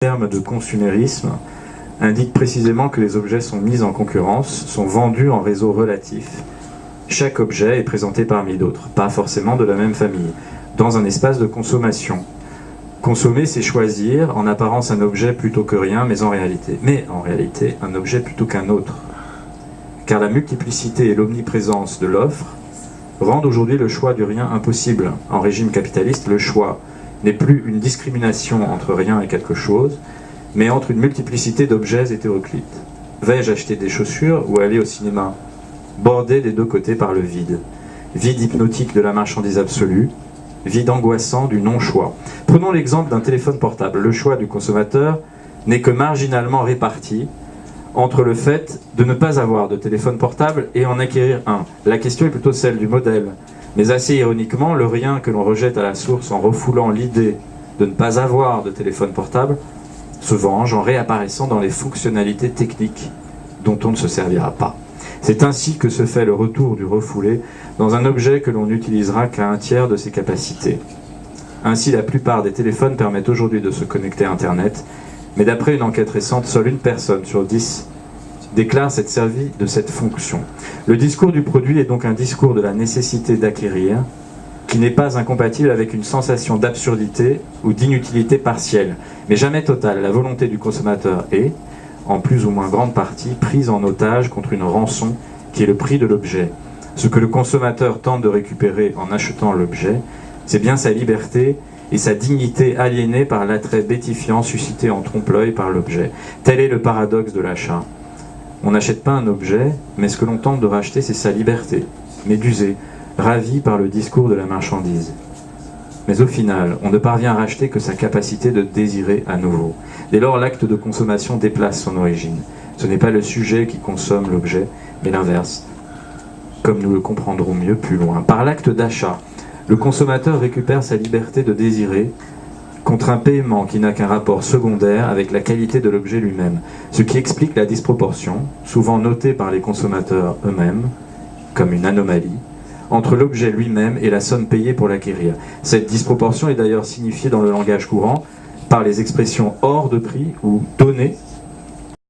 terme de consumérisme indique précisément que les objets sont mis en concurrence, sont vendus en réseau relatif. Chaque objet est présenté parmi d'autres, pas forcément de la même famille, dans un espace de consommation. Consommer, c'est choisir, en apparence un objet plutôt que rien, mais en réalité un objet plutôt qu'un autre. Car la multiplicité et l'omniprésence de l'offre rendent aujourd'hui le choix du rien impossible. En régime capitaliste, le choix n'est plus une discrimination entre rien et quelque chose, mais entre une multiplicité d'objets hétéroclites. Vais-je acheter des chaussures ou aller au cinéma? Bordé des deux côtés par le vide. Vide hypnotique de la marchandise absolue, vide angoissant du non-choix. Prenons l'exemple d'un téléphone portable. Le choix du consommateur n'est que marginalement réparti entre le fait de ne pas avoir de téléphone portable et en acquérir un. La question est plutôt celle du modèle. Mais assez ironiquement, le rien que l'on rejette à la source en refoulant l'idée de ne pas avoir de téléphone portable se venge en réapparaissant dans les fonctionnalités techniques dont on ne se servira pas. C'est ainsi que se fait le retour du refoulé dans un objet que l'on n'utilisera qu'à un tiers de ses capacités. Ainsi, la plupart des téléphones permettent aujourd'hui de se connecter à Internet, mais d'après une enquête récente, seule une personne sur 10 déclare s'être servie de cette fonction. Le discours du produit est donc un discours de la nécessité d'acquérir, qui n'est pas incompatible avec une sensation d'absurdité ou d'inutilité partielle, mais jamais totale. La volonté du consommateur est, en plus ou moins grande partie, prise en otage contre une rançon qui est le prix de l'objet. Ce que le consommateur tente de récupérer en achetant l'objet, c'est bien sa liberté et sa dignité aliénée par l'attrait bétifiant suscité en trompe-l'œil par l'objet. Tel est le paradoxe de l'achat. On n'achète pas un objet, mais ce que l'on tente de racheter, c'est sa liberté, médusée, ravie par le discours de la marchandise. Mais au final, on ne parvient à racheter que sa capacité de désirer à nouveau. Dès lors, l'acte de consommation déplace son origine. Ce n'est pas le sujet qui consomme l'objet, mais l'inverse, comme nous le comprendrons mieux plus loin. Par l'acte d'achat, le consommateur récupère sa liberté de désirer contre un paiement qui n'a qu'un rapport secondaire avec la qualité de l'objet lui-même, ce qui explique la disproportion, souvent notée par les consommateurs eux-mêmes, comme une anomalie, entre l'objet lui-même et la somme payée pour l'acquérir. Cette disproportion est d'ailleurs signifiée dans le langage courant par les expressions hors de prix ou donné